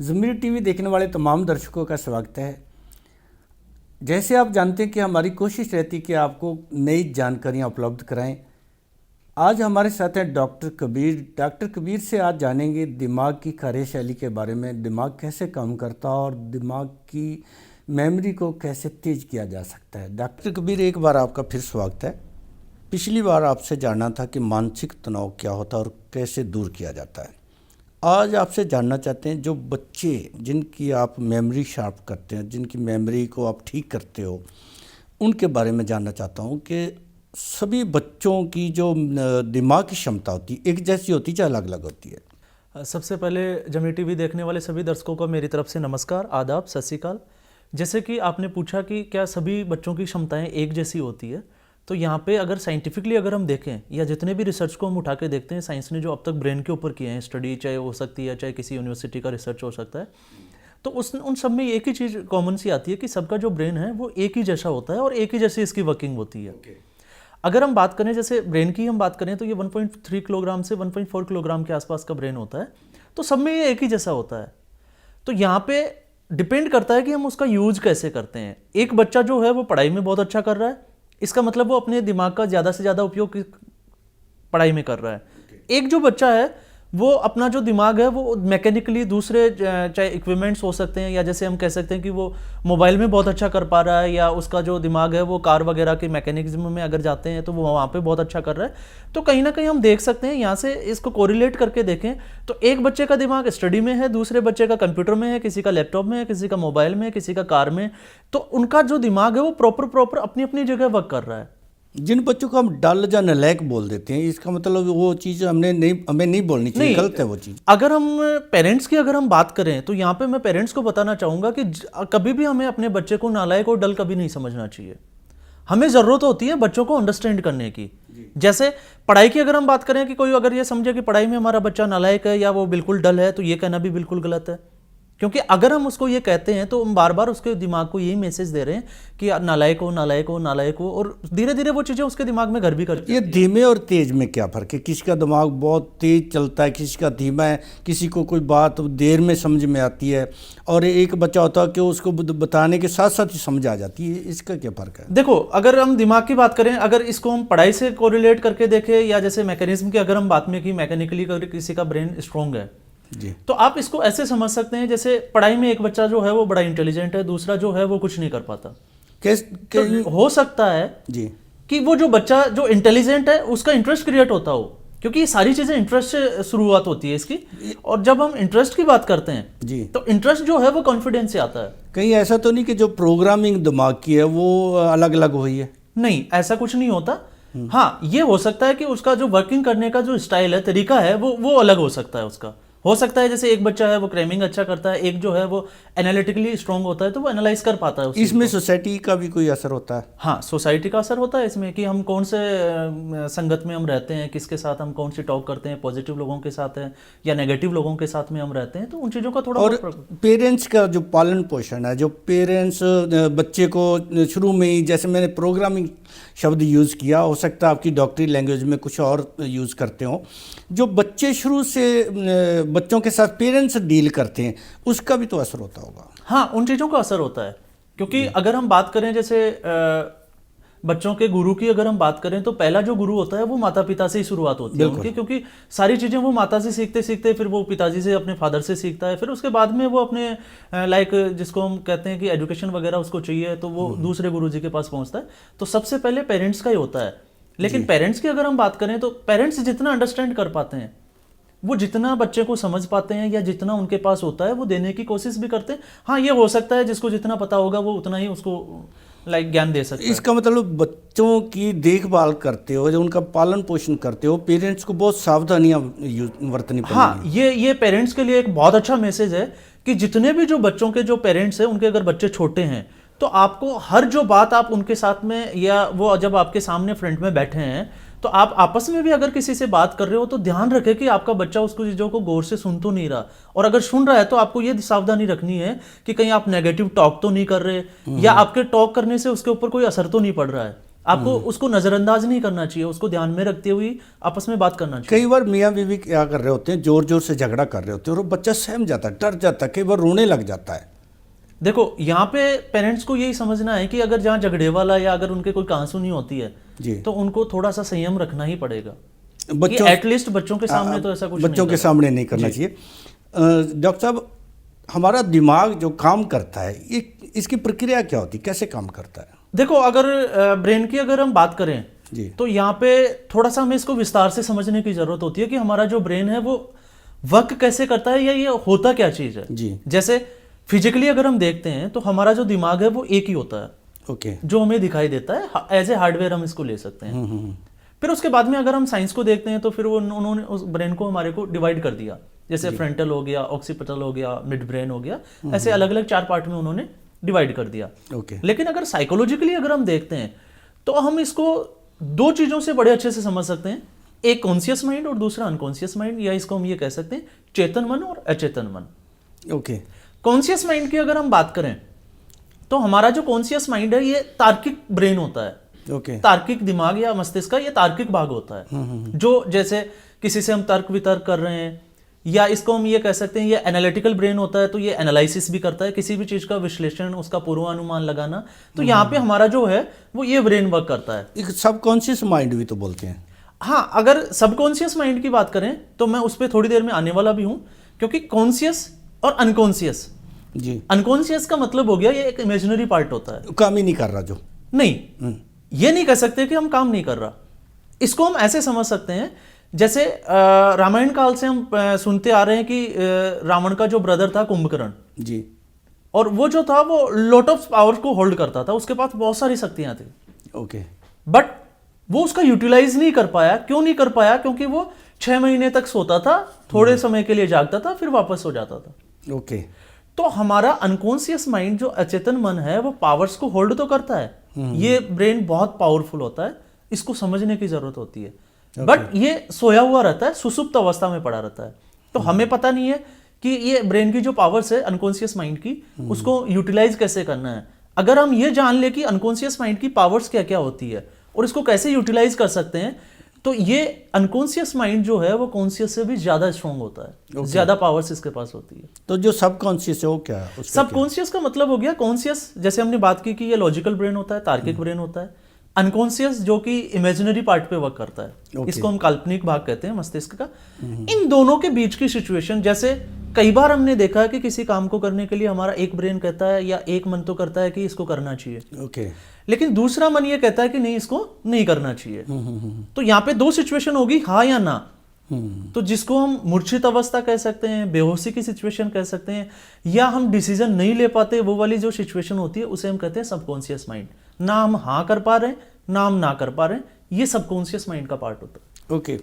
ज़मीर TV देखने वाले तमाम दर्शकों का स्वागत है। जैसे आप जानते हैं कि हमारी कोशिश रहती है कि आपको नई जानकारियां उपलब्ध कराएं। आज हमारे साथ हैं डॉक्टर कबीर। डॉक्टर कबीर से आज जानेंगे दिमाग की कार्यशैली के बारे में, दिमाग कैसे काम करता है और दिमाग की मेमोरी को कैसे तेज किया जा सकता है। डॉक्टर कबीर, एक बार आपका फिर स्वागत है। पिछली बार आपसे जानना था कि मानसिक तनाव क्या होता है और कैसे दूर किया जाता है। आज आपसे जानना चाहते हैं जो बच्चे जिनकी आप मेमोरी शार्प करते हैं, जिनकी मेमोरी को आप ठीक करते हो, उनके बारे में जानना चाहता हूं कि सभी बच्चों की जो दिमाग की क्षमता होती है एक जैसी होती है या अलग अलग होती है। सबसे पहले ज़मीर टीवी देखने वाले सभी दर्शकों को मेरी तरफ से नमस्कार, आदाब, सत श्री अकाल। जैसे कि आपने पूछा कि क्या सभी बच्चों की क्षमताएं एक जैसी होती है, तो यहाँ पे अगर साइंटिफिकली अगर हम देखें या जितने भी रिसर्च को हम उठा के देखते हैं, साइंस ने जो अब तक ब्रेन के ऊपर किए हैं स्टडी, चाहे हो सकती है चाहे किसी यूनिवर्सिटी का रिसर्च हो सकता है, तो उन सब में एक ही चीज़ कॉमन सी आती है कि सबका जो ब्रेन है वो एक ही जैसा होता है और एक ही जैसी इसकी वर्किंग होती है। अगर हम बात करें जैसे ब्रेन की हम बात करें तो ये 1.3 किलोग्राम से 1.4 किलोग्राम के आसपास का ब्रेन होता है, तो सब में ये एक ही जैसा होता है। तो यहाँ पे डिपेंड करता है कि हम उसका यूज कैसे करते हैं। एक बच्चा जो है वो पढ़ाई में बहुत अच्छा कर रहा है, इसका मतलब वो अपने दिमाग का ज़्यादा से ज़्यादा उपयोग पढ़ाई में कर रहा है। एक जो बच्चा है वो अपना जो दिमाग है वो मैकेनिकली दूसरे चाहे इक्विपमेंट्स हो सकते हैं या जैसे हम कह सकते हैं कि वो मोबाइल में बहुत अच्छा कर पा रहा है, या उसका जो दिमाग है वो कार वगैरह के मैकेनिज्म में अगर जाते हैं तो वो वहाँ पे बहुत अच्छा कर रहा है। तो कहीं ना कहीं हम देख सकते हैं, यहाँ से इसको कोरिलेट करके देखें तो एक बच्चे का दिमाग स्टडी में है, दूसरे बच्चे का कंप्यूटर में है, किसी का लैपटॉप में है, किसी का मोबाइल में है, किसी का कार में। तो उनका जो दिमाग है वो प्रॉपर अपनी अपनी जगह वर्क कर रहा है। जिन बच्चों को हम डल या नलायक बोल देते हैं, इसका मतलब वो चीज़ हमें नहीं बोलनी चाहिए, गलत है वो चीज़। अगर हम पेरेंट्स की अगर हम बात करें तो यहाँ पे मैं पेरेंट्स को बताना चाहूँगा कि कभी भी हमें अपने बच्चे को नालायक और डल कभी नहीं समझना चाहिए। हमें ज़रूरत होती है बच्चों को अंडरस्टैंड करने की। जैसे पढ़ाई की अगर हम बात करें कि कोई अगर ये समझे कि पढ़ाई में हमारा बच्चा नालायक है या वो बिल्कुल डल है, तो ये कहना भी बिल्कुल गलत है, क्योंकि अगर हम उसको ये कहते हैं तो हम बार बार उसके दिमाग को यही मैसेज दे रहे हैं कि नालायक हो नालायक हो नालायक हो, और धीरे धीरे वो चीज़ें उसके दिमाग में घर भी करती है। ये धीमे और तेज में क्या फ़र्क है? किसी का दिमाग बहुत तेज चलता है, किसी का धीमा है, किसी को कोई बात देर में समझ में आती है, और एक बच्चा होता है कि उसको बताने के साथ साथ ही समझ आ जाती है। इसका क्या फ़र्क है? देखो, अगर हम दिमाग की बात करें, अगर इसको हम पढ़ाई से कोरिलेट करके देखें या जैसे मैकेनिज्म की अगर हम बात में कि मैकेनिकली अगर किसी का ब्रेन स्ट्रॉन्ग है जी, तो आप इसको ऐसे समझ सकते हैं जैसे पढ़ाई में एक बच्चा जो है वो बड़ा इंटेलिजेंट है, दूसरा जो है वो कुछ नहीं कर पाता। तो हो सकता है जी कि वो जो बच्चा जो इंटेलिजेंट है उसका इंटरेस्ट क्रिएट होता हो, क्योंकि ये सारी चीजें इंटरेस्ट से शुरुआत होती है इसकी। और जब हम इंटरेस्ट की बात करते हैं जी, तो इंटरेस्ट जो है वो कॉन्फिडेंस से आता है। कहीं ऐसा तो नहीं कि जो प्रोग्रामिंग दिमाग की है वो अलग अलग हुई है? नहीं, ऐसा कुछ नहीं होता। हाँ, ये हो सकता है कि उसका जो वर्किंग करने का जो स्टाइल है, तरीका है, वो अलग हो सकता है। उसका हो सकता है जैसे एक बच्चा है वो क्रेमिंग अच्छा करता है, एक जो है वो एनालिटिकली स्ट्रांग होता है, तो वो एनालाइज कर पाता है। इसमें सोसाइटी का भी कोई असर होता है? हाँ, सोसाइटी का असर होता है इसमें कि हम कौन से संगत में हम रहते हैं, किसके साथ हम कौन सी टॉक करते हैं, पॉजिटिव लोगों के साथ हैं या नेगेटिव लोगों के साथ में हम रहते हैं, तो उन चीज़ों का थोड़ा। और पेरेंट्स का जो पालन पोषण है, जो पेरेंट्स बच्चे को शुरू में ही, जैसे मैंने प्रोग्रामिंग शब्द यूज़ किया, हो सकता है आपकी डॉक्टरी लैंग्वेज में कुछ और यूज़ करते हो, जो बच्चे शुरू से बच्चों के साथ पेरेंट्स डील करते हैं उसका भी तो असर होता होगा। हाँ, उन चीज़ों का असर होता है, क्योंकि अगर हम बात करें जैसे बच्चों के गुरु की अगर हम बात करें तो पहला जो गुरु होता है वो माता पिता से ही शुरुआत होती है उनकी, क्योंकि सारी चीज़ें वो माता से सीखते सीखते फिर वो पिताजी से, अपने फादर से सीखता है, फिर उसके बाद में वो अपने लाइक जिसको हम कहते हैं कि एजुकेशन वगैरह उसको चाहिए तो वो दूसरे गुरु जी के पास पहुंचता है। तो सबसे पहले पेरेंट्स का ही होता है। लेकिन पेरेंट्स की अगर हम बात करें तो पेरेंट्स जितना अंडरस्टैंड कर पाते हैं, वो जितना बच्चे को समझ पाते हैं या जितना उनके पास होता है वो देने की कोशिश भी करते हैं। हाँ, ये हो सकता है जिसको जितना पता होगा वो उतना ही उसको ज्ञान दे सकते हैं। इसका मतलब बच्चों की देखभाल करते हो, जो उनका पालन पोषण करते हो, पेरेंट्स को बहुत सावधानियां बरतनी पड़ेगी। हाँ, ये पेरेंट्स के लिए एक बहुत अच्छा मैसेज है कि जितने भी जो बच्चों के जो पेरेंट्स हैं, उनके अगर बच्चे छोटे हैं तो आपको हर जो बात आप उनके साथ में, या वो जब आपके सामने फ्रंट में बैठे हैं तो आप आपस में भी अगर किसी से बात कर रहे हो तो ध्यान रखें कि आपका बच्चा उसको चीज़ों को गौर से सुन तो नहीं रहा, और अगर सुन रहा है तो आपको ये सावधानी रखनी है कि कहीं आप नेगेटिव टॉक तो नहीं कर रहे, या आपके टॉक करने से उसके ऊपर कोई असर तो नहीं पड़ रहा है। आपको उसको नजरअंदाज नहीं करना चाहिए, उसको ध्यान में रखते हुए आपस में बात करना चाहिए। कई बार मियाँ बीवी क्या कर रहे होते हैं, जोर जोर से झगड़ा कर रहे होते हैं और वो बच्चा सहम जाता है, डर जाता है, कई बार रोने लग जाता है। देखो यहाँ पे पेरेंट्स को यही समझना है कि अगर जहाँ झगड़े वाला या अगर उनके कोई कहासुनी होती है जी। तो उनको थोड़ा सा संयम रखना ही पड़ेगा। बच्चों एटलीस्ट बच्चों के सामने तो ऐसा कुछ बच्चों नहीं के सामने नहीं करना चाहिए। डॉक्टर साहब, हमारा दिमाग जो काम करता है, ये इसकी प्रक्रिया क्या होती है, कैसे काम करता है? देखो अगर ब्रेन की अगर हम बात करें जी। तो यहाँ पे थोड़ा सा हमें इसको विस्तार से समझने की जरूरत होती है कि हमारा जो ब्रेन है वो वर्क कैसे करता है या ये होता क्या चीज है। जी। जैसे फिजिकली अगर हम देखते हैं तो हमारा जो दिमाग है वो एक ही होता है, ओके। जो हमें दिखाई देता है एज ए हार्डवेयर, हम इसको ले सकते हैं। फिर उसके बाद में अगर हम साइंस को देखते हैं तो फिर वो उन्होंने उस ब्रेन को हमारे को डिवाइड कर दिया, जैसे फ्रंटल हो गया, ऑक्सीपिटल हो गया, मिड ब्रेन हो गया, ऐसे अलग अलग 4 पार्ट में उन्होंने डिवाइड कर दिया। ओके। लेकिन अगर साइकोलॉजिकली अगर हम देखते हैं तो हम इसको 2 चीजों से बड़े अच्छे से समझ सकते हैं, एक कॉन्शियस माइंड और दूसरा अनकॉन्शियस माइंड, या इसको हम ये कह सकते हैं चेतन मन और अचेतन मन। ओके। कॉन्शियस माइंड की अगर हम बात करें तो हमारा जो कॉन्शियस माइंड है ये तार्किक ब्रेन होता है। ओके। तार्किक दिमाग या मस्तिष्क का ये तार्किक भाग होता है, जो जैसे किसी से हम तर्क वितर्क कर रहे हैं, या इसको हम ये कह सकते हैं ये एनालिटिकल ब्रेन होता है, तो ये एनालिसिस भी करता है, किसी भी चीज का विश्लेषण, उसका पूर्वानुमान लगाना। तो यहाँ पे हमारा जो है वो ये ब्रेन वर्क करता है। एक सबकॉन्शियस माइंड भी तो बोलते हैं। हाँ, अगर सबकॉन्शियस माइंड की बात करें तो मैं उस पर थोड़ी देर में आने वाला भी हूं, क्योंकि कॉन्शियस और अनकॉन्शियस, जी। अनकॉन्शियस का मतलब हो गया ये एक इमेजिनरी पार्ट होता है, काम ही नहीं कर रहा जो। नहीं, ये नहीं कह सकते कि हम काम नहीं कर रहा। इसको हम ऐसे समझ सकते हैं जैसे रामायण काल से हम सुनते आ रहे हैं कि रावण का जो ब्रदर था कुंभकर्ण जी, और वो जो था वो लॉट ऑफ पावर को होल्ड करता था, उसके पास बहुत सारी शक्तियां थी, ओके। बट वो उसका यूटिलाइज नहीं कर पाया। क्यों नहीं कर पाया? क्योंकि वो 6 महीने तक सोता था, थोड़े समय के लिए जागता था, फिर वापस सो जाता था। ओके। तो हमारा अनकॉन्शियस माइंड जो अचेतन मन है वो पावर्स को होल्ड तो करता है। ये ब्रेन बहुत पावरफुल होता है, इसको समझने की जरूरत होती है। बट ये सोया हुआ रहता है, सुसुप्त अवस्था में पड़ा रहता है, तो हमें पता नहीं है कि ये ब्रेन की जो पावर्स है अनकॉन्शियस माइंड की, उसको यूटिलाइज कैसे करना है। अगर हम ये जान ले कि अनकॉन्शियस माइंड की पावर्स क्या क्या होती है और इसको कैसे यूटिलाइज कर सकते हैं, तो ये अनकॉन्शियस माइंड जो है वो कॉन्शियस से भी ज्यादा स्ट्रांग होता है, ज्यादा पावर्स इसके पास होती है। तो जो सबकॉन्शियस है वो क्या है? सबकॉन्शियस का मतलब हो गया कॉन्शियस, जैसे हमने बात की कि ये लॉजिकल ब्रेन होता है, तार्किक ब्रेन होता है। अनकॉन्शियस जो कि इमेजिनरी पार्ट पे वर्क करता है, इसको हम काल्पनिक भाग कहते हैं मस्तिष्क का। इन दोनों के बीच की सिचुएशन, जैसे कई बार हमने देखा है कि किसी काम को करने के लिए हमारा एक ब्रेन कहता है या एक मन तो करता है कि इसको करना चाहिए, ओके, लेकिन दूसरा मन ये कहता है कि नहीं, इसको नहीं करना चाहिए। तो यहाँ पे 2 सिचुएशन होगी, हाँ या ना। तो जिसको हम मूर्छित अवस्था कह सकते हैं, बेहोशी की सिचुएशन कह सकते हैं, या हम डिसीजन नहीं ले पाते, वो वाली जो सिचुएशन होती है उसे हम कहते हैं सबकॉन्शियस माइंड। ना हम हाँ कर पा रहे हैं, ना हम ना कर पा रहे हैं, ये सबकॉन्शियस माइंड का पार्ट होता है। ओके।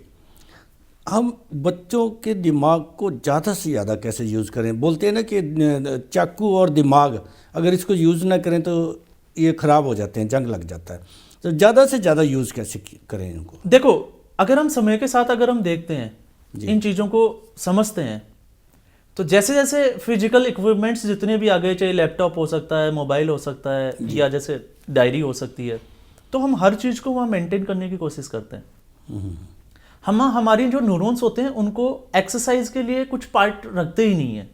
हम बच्चों के दिमाग को ज़्यादा से ज़्यादा कैसे यूज़ करें? बोलते हैं ना कि चाकू और दिमाग अगर इसको यूज़ ना करें तो ये ख़राब हो जाते हैं, जंग लग जाता है। तो ज़्यादा से ज़्यादा यूज़ कैसे करें इनको? देखो, अगर हम समय के साथ अगर हम देखते हैं, इन चीज़ों को समझते हैं, तो जैसे जैसे फिजिकल इक्विपमेंट्स जितने भी आ गए, चाहे लैपटॉप हो सकता है, मोबाइल हो सकता है, या जैसे डायरी हो सकती है, तो हम हर चीज़ को वहाँ मेंटेन करने की कोशिश करते हैं। हम हमारी जो न्यूरॉन्स होते हैं उनको एक्सरसाइज के लिए कुछ पार्ट रखते ही नहीं है।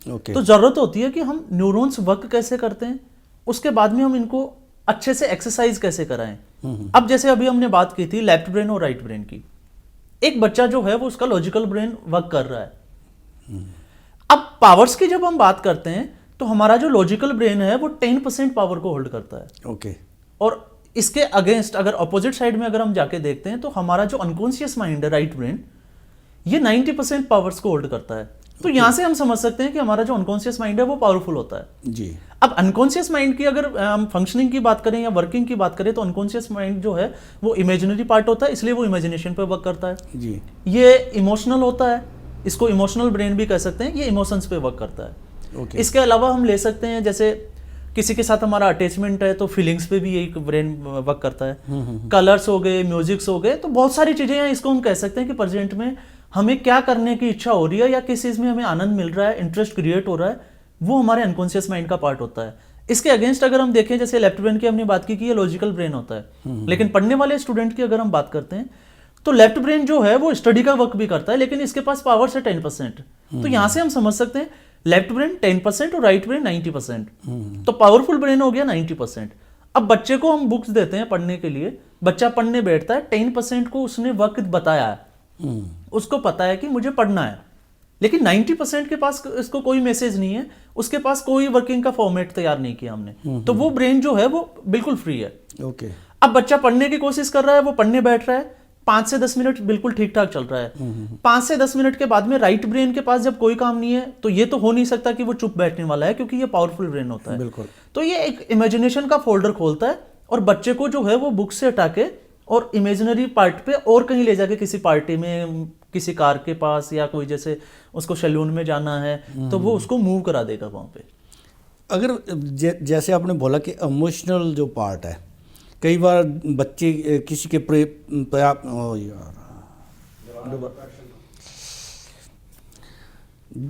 ओके। तो ज़रूरत होती है कि हम न्यूरॉन्स वर्क कैसे करते हैं, उसके बाद में हम इनको अच्छे से एक्सरसाइज कैसे कराएं। अब जैसे अभी हमने बात की थी लेफ्ट ब्रेन और राइट ब्रेन की। एक बच्चा जो है वो उसका लॉजिकल ब्रेन वर्क कर रहा है। अब पावर्स की जब हम बात करते हैं तो हमारा जो लॉजिकल ब्रेन है वो 10% पावर को होल्ड करता है। ओके। और इसके अगेंस्ट अगर ऑपोजिट साइड में अगर हम जाके देखते हैं तो हमारा जो अनकॉन्शियस माइंड है, राइट ब्रेन, ये 90% पावर्स को होल्ड करता है। तो यहां से हम समझ सकते हैं कि हमारा जो अनकॉन्शियस माइंड है वो पावरफुल होता है जी। अब अनकॉन्शियस माइंड की अगर हम फंक्शनिंग की बात करें या वर्किंग की बात करें तो अनकॉन्शियस माइंड जो है वो इमेजिनरी पार्ट होता है, इसलिए वो इमेजिनेशन पे वर्क करता है जी। ये इमोशनल होता है, इसको इमोशनल ब्रेन भी कह सकते हैं, ये इमोशंस पे वर्क करता है। ओके। इसके अलावा हम ले सकते हैं जैसे किसी के साथ हमारा अटैचमेंट है तो फीलिंग्स पे भी एक ब्रेन वर्क करता है। कलर्स हो गए, म्यूजिक्स हो गए, तो बहुत सारी चीजें हैं। इसको हम कह सकते हैं कि प्रेजेंट में हमें क्या करने की इच्छा हो रही है या किस चीज में हमें आनंद मिल रहा है, इंटरेस्ट क्रिएट हो रहा है, वो हमारे अनकॉन्शियस माइंड का पार्ट होता है। इसके अगेंस्ट अगर हम देखें, जैसे लेफ्ट ब्रेन की हमने बात की कि ये लॉजिकल ब्रेन होता है, लेकिन पढ़ने वाले स्टूडेंट की अगर हम बात करते हैं तो लेफ्ट ब्रेन जो है वो स्टडी का वर्क भी करता है, लेकिन इसके पास पावर है 10%। तो यहां से हम समझ सकते हैं लेफ्ट ब्रेन 10% और राइट ब्रेन 90%, तो पावरफुल ब्रेन हो गया 90%। अब बच्चे को हम बुक्स देते हैं पढ़ने के लिए, बच्चा पढ़ने बैठता है, 10% को उसने वक्त बताया है, उसको पता है कि मुझे पढ़ना है, लेकिन 90% के पास इसको कोई मैसेज नहीं है, उसके पास कोई वर्किंग का फॉर्मेट तैयार नहीं किया हमने, तो वो ब्रेन जो है वो बिल्कुल फ्री है। ओके। अब बच्चा पढ़ने की कोशिश कर रहा है, वो पढ़ने बैठ रहा है, 5 से 10 मिनट बिल्कुल ठीक ठाक चल रहा है। 5 से 10 मिनट के बाद में राइट ब्रेन के पास जब कोई काम नहीं है तो ये तो हो नहीं सकता कि वो चुप बैठने वाला है, क्योंकि ये पावरफुल ब्रेन होता है। बिल्कुल। तो ये एक इमेजिनेशन का फोल्डर खोलता है और बच्चे को जो है वो बुक से हटा के और इमेजिनरी पार्ट पे और कहीं ले जाके, किसी पार्टी में, किसी कार के पास, या कोई जैसे उसको सैलून में जाना है तो वो उसको मूव करा देगा वहां पे। अगर जैसे आपने बोला कि इमोशनल जो पार्ट है, कई बार बच्चे किसी के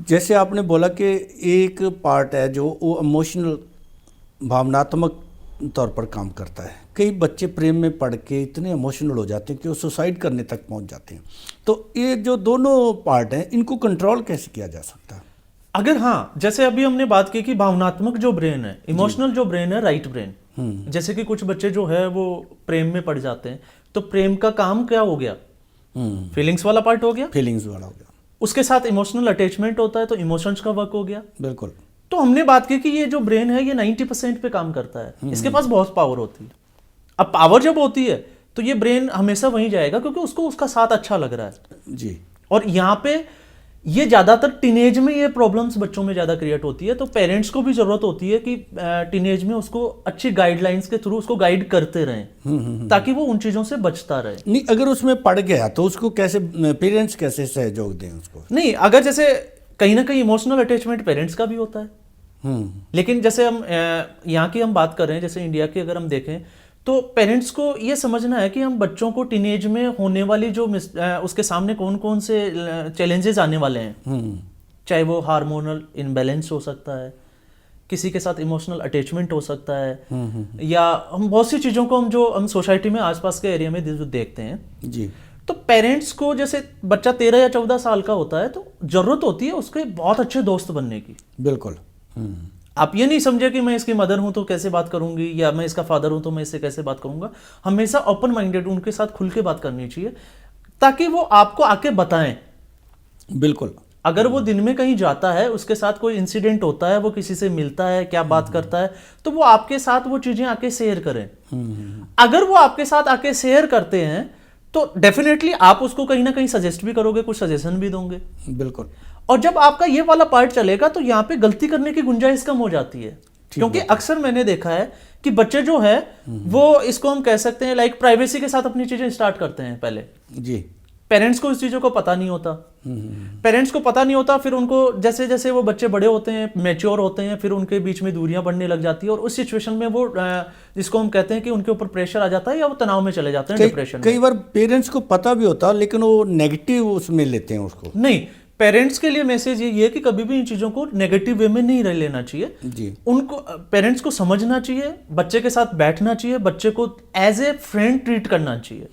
जैसे आपने बोला कि एक पार्ट है जो वो इमोशनल, भावनात्मक तौर पर काम करता है। कई बच्चे प्रेम में पड़ के इतने इमोशनल हो जाते हैं कि वो सुसाइड करने तक पहुंच जाते हैं। तो ये जो दोनों पार्ट हैं, इनको कंट्रोल कैसे किया जा सकता है? अगर हाँ, जैसे अभी हमने बात की कि भावनात्मक जो ब्रेन है, इमोशनल जो ब्रेन है, राइट ब्रेन, जैसे कि कुछ बच्चे जो है वो प्रेम में पड़ जाते हैं, तो प्रेम का काम क्या हो गया? फीलिंग्स वाला पार्ट हो गया, फीलिंग्स वाला हो गया। उसके साथ इमोशनल अटैचमेंट होता है, तो इमोशंस का वर्क हो गया। बिल्कुल। तो हमने बात की कि ये जो ब्रेन है ये 90% पे काम करता है, इसके पास बहुत पावर होती है। अब पावर जब होती है तो ये ब्रेन हमेशा वहीं जाएगा, क्योंकि उसको उसका साथ अच्छा लग रहा है जी। और यहाँ पे ये ज्यादातर टीनेज में ये प्रॉब्लम्स बच्चों में ज्यादा क्रिएट होती है। तो पेरेंट्स को भी जरूरत होती है कि टीनेज में उसको अच्छी गाइडलाइंस के थ्रू उसको गाइड करते रहें, ताकि वो उन चीजों से बचता रहे। नहीं, अगर उसमें पड़ गया तो उसको कैसे, पेरेंट्स कैसे सहयोग दें उसको? नहीं, अगर जैसे कहीं ना कहीं इमोशनल अटैचमेंट पेरेंट्स का भी होता है, लेकिन जैसे हम यहाँ की हम बात कर रहे हैं, जैसे इंडिया की अगर हम देखें तो पेरेंट्स को ये समझना है कि हम बच्चों को टीनेज में होने वाली जो उसके सामने कौन कौन से चैलेंजेस आने वाले हैं, चाहे वो हार्मोनल इनबैलेंस हो सकता है, किसी के साथ इमोशनल अटैचमेंट हो सकता है, या हम बहुत सी चीज़ों को हम सोसाइटी में आसपास के एरिया में देखते हैं जी। तो पेरेंट्स को, जैसे बच्चा 13 या 14 साल का होता है तो जरूरत होती है उसके बहुत अच्छे दोस्त बनने की। बिल्कुल। आप ये नहीं समझे कि मैं इसकी मदर हूं तो कैसे बात करूंगी, या मैं इसका फादर हूं तो मैं इससे कैसे बात करूंगा। हमेशा ओपन माइंडेड उनके साथ खुल के बात करनी चाहिए, ताकि वो आपको आके बताएं। बिल्कुल। अगर वो दिन में कहीं जाता है, उसके साथ कोई इंसिडेंट होता है, वो किसी से मिलता है, क्या बात करता है, तो वो आपके साथ वो चीजें आके शेयर करें। अगर वो आपके साथ आके शेयर करते हैं तो डेफिनेटली आप उसको कहीं ना कहीं सजेस्ट भी करोगे, कुछ सजेशन भी दोगे। बिल्कुल। और जब आपका ये वाला पार्ट चलेगा तो यहाँ पे गलती करने की गुंजाइश कम हो जाती है, क्योंकि अक्सर मैंने देखा है कि बच्चे जो है वो, इसको हम कह सकते हैं लाइक प्राइवेसी के साथ अपनी चीजें स्टार्ट करते हैं पहले जी। पेरेंट्स को इस चीज़ों को पता नहीं होता। पेरेंट्स को पता नहीं होता, फिर उनको जैसे जैसे वो बच्चे बड़े होते हैं, मैच्योर होते हैं, फिर उनके बीच में दूरियां बढ़ने लग जाती है और उस सिचुएशन में वो जिसको हम कहते हैं कि उनके ऊपर प्रेशर आ जाता है या वो तनाव में चले जाते हैं, डिप्रेशन। कई बार पेरेंट्स को पता भी होता लेकिन वो नेगेटिव उसमें लेते हैं उसको। नहीं, पेरेंट्स के लिए मैसेज ये है कि कभी भी इन चीज़ों को नेगेटिव वे में नहीं लेना चाहिए जी। उनको पेरेंट्स को समझना चाहिए, बच्चे के साथ बैठना चाहिए, बच्चे को एज ए फ्रेंड ट्रीट करना चाहिए,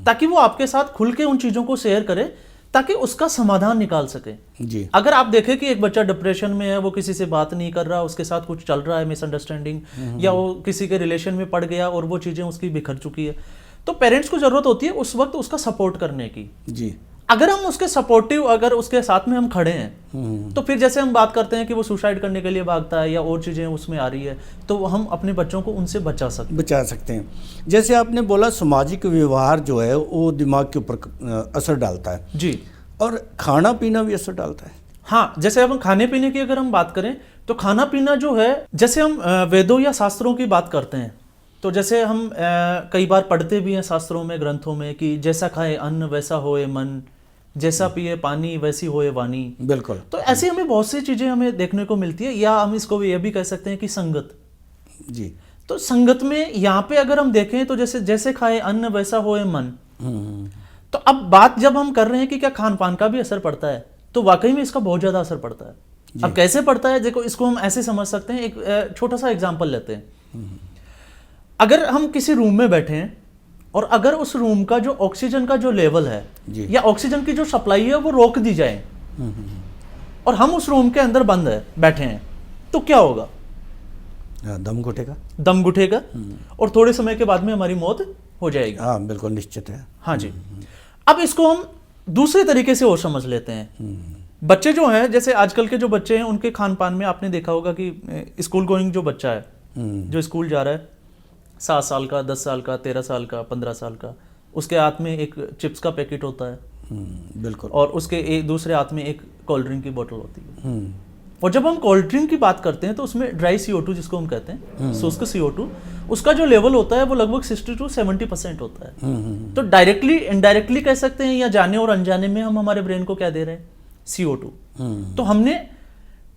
ताकि वो आपके साथ खुल के उन चीज़ों को शेयर करे ताकि उसका समाधान निकाल सके जी। अगर आप देखें कि एक बच्चा डिप्रेशन में है, वो किसी से बात नहीं कर रहा, उसके साथ कुछ चल रहा है मिसअंडरस्टैंडिंग, या वो किसी के रिलेशन में पड़ गया और वो चीज़ें उसकी बिखर चुकी है, तो पेरेंट्स को ज़रूरत होती है उस वक्त उसका सपोर्ट करने की जी। अगर हम उसके सपोर्टिव, अगर उसके साथ में हम खड़े हैं तो फिर जैसे हम बात करते हैं कि वो सुसाइड करने के लिए भागता है या और चीज़ें उसमें आ रही है, तो हम अपने बच्चों को उनसे बचा सकते हैं। जैसे आपने बोला सामाजिक व्यवहार जो है वो दिमाग के ऊपर असर डालता है जी, और खाना पीना भी असर डालता है। हाँ, जैसे हम खाने पीने की अगर हम बात करें तो खाना पीना जो है, जैसे हम वेदों या शास्त्रों की बात करते हैं तो जैसे हम कई बार पढ़ते भी हैं शास्त्रों में, ग्रंथों में, कि जैसा खाए अन्न वैसा होए मन, जैसा पिए पानी वैसी होए वाणी। बिल्कुल। तो ऐसे हमें बहुत सी चीजें हमें देखने को मिलती है, या हम इसको ये भी कह सकते हैं कि संगत जी। तो संगत में यहाँ पे अगर हम देखें तो जैसे खाए अन्न वैसा होए मन, तो अब बात जब हम कर रहे हैं कि क्या खान पान का भी असर पड़ता है, तो वाकई में इसका बहुत ज्यादा असर पड़ता है। अब कैसे पड़ता है, देखो इसको हम ऐसे समझ सकते हैं, एक छोटा सा एग्जांपल लेते हैं। अगर हम किसी रूम में बैठे हैं और अगर उस रूम का जो ऑक्सीजन का जो लेवल है या ऑक्सीजन की जो सप्लाई है वो रोक दी जाए और हम उस रूम के अंदर बंद है बैठे हैं, तो क्या होगा? दम घुटेगा। दम घुटेगा और थोड़े समय के बाद में हमारी मौत हो जाएगी। हाँ बिल्कुल निश्चित है। हाँ जी। अब इसको हम दूसरे तरीके से और समझ लेते हैं। बच्चे जो हैं, जैसे आजकल के जो बच्चे हैं, उनके खान पान में आपने देखा होगा कि स्कूल गोइंग जो बच्चा है, जो स्कूल जा रहा है, 7 साल का, 10 साल का, 13 साल का, 15 साल का, उसके हाथ में एक चिप्स का पैकेट होता है। बिल्कुल। और उसके एक दूसरे हाथ में एक कोल्ड ड्रिंक की बोतल होती है। और जब हम कोल्ड ड्रिंक की बात करते हैं तो उसमें ड्राई CO2 जिसको हम कहते हैं, शुष्क CO2, उसका जो लेवल होता है वो लगभग 60 to 70% होता है। तो डायरेक्टली इनडायरेक्टली कह सकते हैं, या जाने और अनजाने में हम हमारे ब्रेन को क्या दे रहे हैं? CO2। तो हमने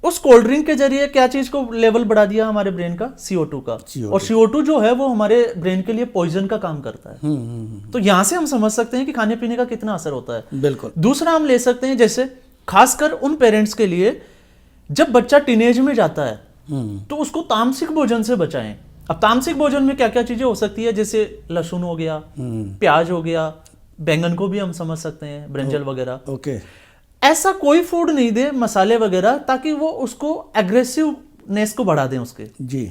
उस कोल्ड ड्रिंक के जरिए क्या चीज को लेवल बढ़ा दिया हमारे ब्रेन का? CO2 का। और CO2 जो है वो हमारे ब्रेन के लिए पॉइजन का काम करता है। तो यहां से हम समझ सकते हैं कि खाने पीने का कितना असर होता है। बिल्कुल। दूसरा हम ले सकते हैं, जैसे खासकर उन पेरेंट्स के लिए जब बच्चा टीनेज में जाता है तो उसको तामसिक भोजन से बचाएं। अब तामसिक भोजन में क्या क्या चीजें हो सकती है? जैसे लहसुन हो गया, प्याज हो गया, बैंगन को भी हम समझ सकते हैं, ब्रिंजल वगैरह। ओके। ऐसा कोई फूड नहीं दे, मसाले वगैरह, ताकि वो उसको एग्रेसिवनेस को बढ़ा दें उसके। जी।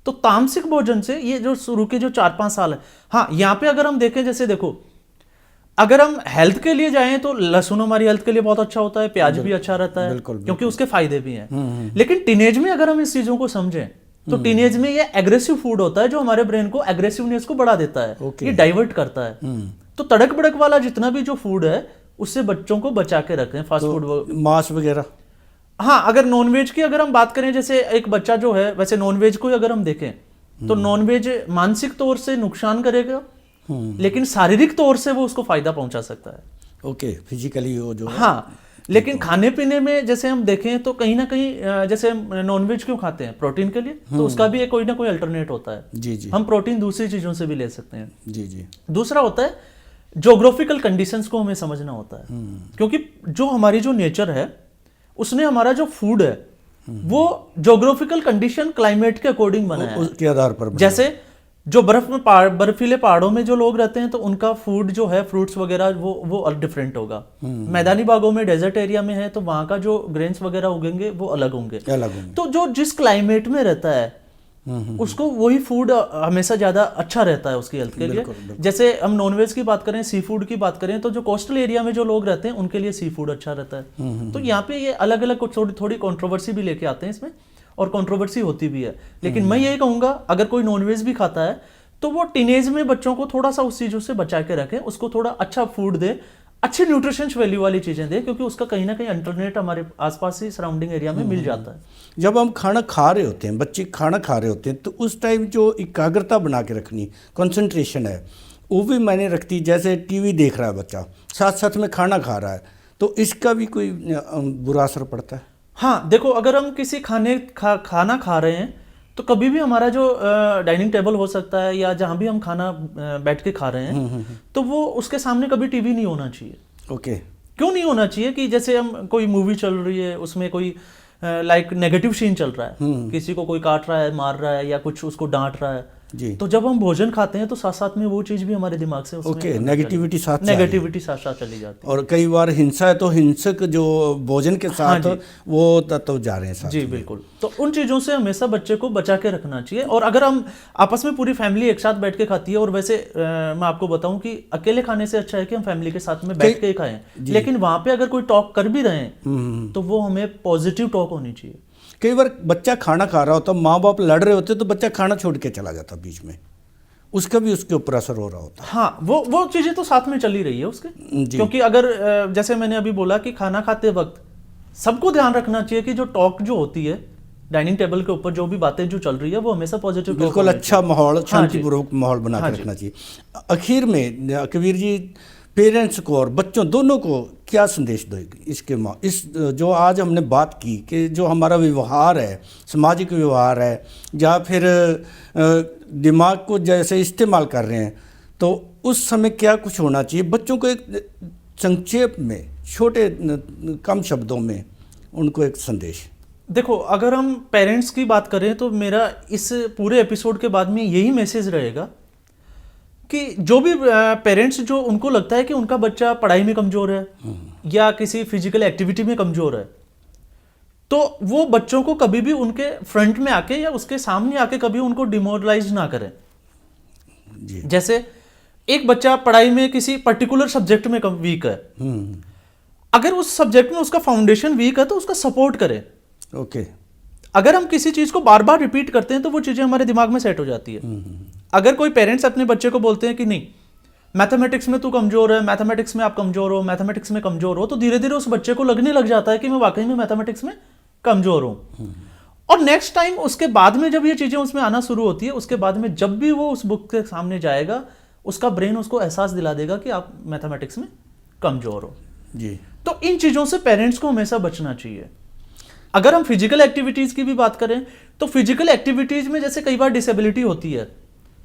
तो तामसिक भोजन से ये जो शुरू के जो 4-5 साल है, हाँ यहाँ पे अगर हम देखें, जैसे देखो अगर हम हेल्थ के लिए जाएं तो लहसुन हमारी हेल्थ के लिए बहुत अच्छा होता है, प्याज भी अच्छा रहता है, क्योंकि उसके फायदे भी हैं। लेकिन टीनेज में अगर हम इस चीजों को समझें तो टीनेज में ये एग्रेसिव फूड होता है जो हमारे ब्रेन को एग्रेसिवनेस को बढ़ा देता है, ये डाइवर्ट करता है। तो तड़क भड़क वाला जितना भी जो फूड है उससे बच्चों को बचा के रखें, फास्ट फूड, मांस वगैरह। हाँ, अगर नॉनवेज की अगर हम बात करें, जैसे एक बच्चा जो है, वैसे नॉनवेज को अगर हम देखें तो नॉनवेज मानसिक तौर से नुकसान करेगा, लेकिन शारीरिक तौर से वो उसको फायदा पहुंचा सकता है। ओके, फिजिकली वो जो। हाँ, लेकिन खाने पीने में जैसे हम देखें तो कहीं ना कहीं, जैसे हम नॉनवेज क्यों खाते हैं? प्रोटीन के लिए, तो उसका भी कोई ना कोई अल्टरनेट होता है। जी जी। हम प्रोटीन दूसरी चीजों से भी ले सकते हैं। जी जी। दूसरा होता है ज्योग्राफिकल कंडीशंस को हमें समझना होता है, क्योंकि जो हमारी जो नेचर है उसने हमारा जो फूड है वो ज्योग्राफिकल कंडीशन, क्लाइमेट के अकॉर्डिंग बनाया है, उसके आधार पर। जैसे जो बर्फीले पहाड़ों में जो लोग रहते हैं तो उनका फूड जो है, फ्रूट्स वगैरह, वो डिफरेंट होगा। मैदानी भागों में, डेजर्ट एरिया में है तो वहां का जो ग्रेन्स वगैरह उगेंगे वो अलग होंगे। तो जो जिस क्लाइमेट में रहता है उसको वही फूड हमेशा ज्यादा अच्छा रहता है उसकी हेल्थ के लिए। जैसे हम नॉनवेज की बात करें, सी फूड की बात करें, तो जो कोस्टल एरिया में जो लोग रहते हैं उनके लिए सी फूड अच्छा रहता है। तो यहाँ पे ये अलग अलग कुछ थोड़ी कंट्रोवर्सी भी लेके आते हैं इसमें, और कंट्रोवर्सी होती भी है। लेकिन मैं यही कहूंगा, अगर कोई नॉनवेज भी खाता है तो वो टीनेज में बच्चों को थोड़ा सा उस चीजों से बचा के रखें, उसको थोड़ा अच्छा फूड दे, अच्छी न्यूट्रिशंस वैल्यू वाली चीजें दे, क्योंकि उसका कहीं ना कहीं अल्टरनेट हमारे आसपास ही सराउंडिंग एरिया में मिल जाता है। जब हम खाना खा रहे होते हैं, बच्चे खाना खा रहे होते हैं, तो उस टाइम जो एकाग्रता बना के रखनी, कंसंट्रेशन है, वो भी मायने रखती। जैसे टीवी देख रहा है बच्चा, साथ साथ में खाना खा रहा है, तो इसका भी कोई बुरा असर पड़ता है? हाँ, देखो अगर हम किसी खाना खा रहे हैं तो कभी भी हमारा जो डाइनिंग टेबल हो सकता है या जहाँ भी हम खाना बैठ के खा रहे हैं तो वो उसके सामने कभी टीवी नहीं होना चाहिए। ओके। क्यों नहीं होना चाहिए? कि जैसे हम कोई मूवी चल रही है, उसमें कोई लाइक नेगेटिव सीन चल रहा है, किसी को कोई काट रहा है, मार रहा है, या कुछ उसको डांट रहा है जी, तो जब हम भोजन खाते हैं तो साथ साथ में वो चीज भी हमारे दिमाग से नेगेटिविटी साथ चली जाती है। और कई बार हिंसा है तो हिंसक जो भोजन के साथ वो तत्व जा रहे हैं साथ जी बिल्कुल। तो उन चीजों से हमेशा बच्चे को बचा के रखना चाहिए। और अगर हम आपस में पूरी फैमिली एक साथ बैठ के खाती है, और वैसे मैं आपको बताऊं कि अकेले खाने से अच्छा है कि हम फैमिली के साथ में बैठ के खाएं, लेकिन वहां पे अगर कोई टॉक कर भी रहे हैं तो वो हमें पॉजिटिव टॉक होनी चाहिए। कई बार बच्चा खाना खा रहा होता, माँ बाप लड़ रहे होते तो बच्चा खाना छोड़ के चला जाता बीच में, उसका भी उसके ऊपर असर हो रहा होता। हाँ, वो चीजें तो साथ में चली रही है उसके, क्योंकि अगर जैसे मैंने अभी बोला कि खाना खाते वक्त सबको ध्यान रखना चाहिए कि जो टॉक जो होती है डाइनिंग टेबल के ऊपर, जो भी बातें जो चल रही है वो हमेशा पॉजिटिव, बिल्कुल अच्छा माहौल, शांतिपूर्वक माहौल बना के रखना चाहिए। आखिर में कबीर जी, पेरेंट्स को और बच्चों दोनों को क्या संदेश देगी इस जो आज हमने बात की कि जो हमारा व्यवहार है, सामाजिक व्यवहार है, या फिर दिमाग को जैसे इस्तेमाल कर रहे हैं, तो उस समय क्या कुछ होना चाहिए? बच्चों को एक संक्षेप में, छोटे कम शब्दों में उनको एक संदेश। देखो, अगर हम पेरेंट्स की बात करें तो मेरा इस पूरे एपिसोड के बाद में यही मैसेज रहेगा कि जो भी पेरेंट्स जो उनको लगता है कि उनका बच्चा पढ़ाई में कमजोर है या किसी फिजिकल एक्टिविटी में कमजोर है, तो वो बच्चों को कभी भी उनके फ्रंट में आके या उसके सामने आके कभी उनको डिमोरलाइज ना करें। जी। जैसे एक बच्चा पढ़ाई में किसी पर्टिकुलर सब्जेक्ट में वीक है, अगर उस सब्जेक्ट में उसका फाउंडेशन वीक है तो उसका सपोर्ट करें। ओके। अगर हम किसी चीज को बार बार रिपीट करते हैं तो वो चीजें हमारे दिमाग में सेट हो जाती है। अगर कोई पेरेंट्स अपने बच्चे को बोलते हैं कि नहीं, मैथमेटिक्स में तू कमजोर है, मैथमेटिक्स में आप कमजोर हो, मैथमेटिक्स में कमजोर हो, तो धीरे धीरे उस बच्चे को लगने लग जाता है कि मैं वाकई में मैथमेटिक्स में कमजोर हूं। और नेक्स्ट टाइम उसके बाद में जब ये चीजें उसमें आना शुरू होती है, उसके बाद में जब भी वो उस बुक के सामने जाएगा, उसका ब्रेन उसको एहसास दिला देगा कि आप मैथमेटिक्स में कमजोर हो। जी। तो इन चीजों से पेरेंट्स को हमेशा बचना चाहिए। अगर हम फिजिकल एक्टिविटीज की भी बात करें तो फिजिकल एक्टिविटीज में जैसे कई बार डिसेबिलिटी होती है,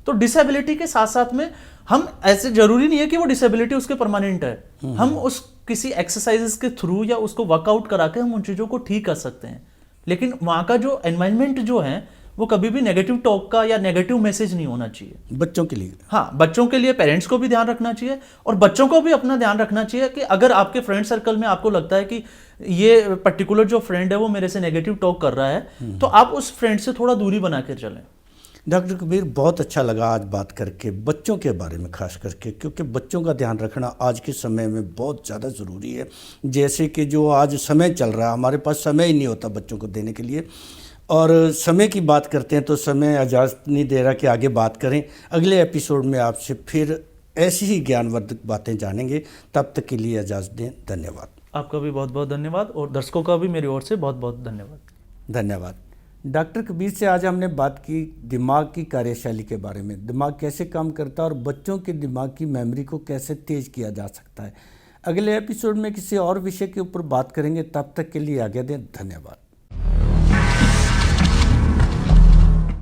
तो डिसेबिलिटी के साथ साथ में हम ऐसे जरूरी नहीं है कि वो डिसेबिलिटी उसके परमानेंट है, हम उस किसी एक्सरसाइजेस के थ्रू या उसको वर्कआउट करा के हम उन चीजों को ठीक कर सकते हैं। लेकिन वहां का जो एनवायरनमेंट जो है वो कभी भी नेगेटिव टॉक का या नेगेटिव मैसेज नहीं होना चाहिए बच्चों के लिए। हाँ, बच्चों के लिए पेरेंट्स को भी ध्यान रखना चाहिए और बच्चों को भी अपना ध्यान रखना चाहिए कि अगर आपके फ्रेंड सर्कल में आपको लगता है कि ये पर्टिकुलर जो फ्रेंड है वो मेरे से नेगेटिव टॉक कर रहा है, तो आप उस फ्रेंड से थोड़ा दूरी बना कर चलें। डॉक्टर कबीर, बहुत अच्छा लगा आज बात करके बच्चों के बारे में, खास करके क्योंकि बच्चों का ध्यान रखना आज के समय में बहुत ज़्यादा ज़रूरी है। जैसे कि जो आज समय चल रहा है, हमारे पास समय ही नहीं होता बच्चों को देने के लिए, और समय की बात करते हैं तो समय इजाज़त नहीं दे रहा कि आगे बात करें। अगले एपिसोड में आपसे फिर ऐसी ही ज्ञानवर्धक बातें जानेंगे। तब तक के लिए इजाज़त दें। धन्यवाद। आपका भी बहुत बहुत धन्यवाद और दर्शकों का भी मेरी ओर से बहुत बहुत धन्यवाद। धन्यवाद। डॉक्टर कबीर से आज हमने बात की दिमाग की कार्यशैली के बारे में, दिमाग कैसे काम करता है और बच्चों के दिमाग की मेमोरी को कैसे तेज किया जा सकता है। अगले एपिसोड में किसी और विषय के ऊपर बात करेंगे। तब तक के लिए आज्ञा दें। धन्यवाद।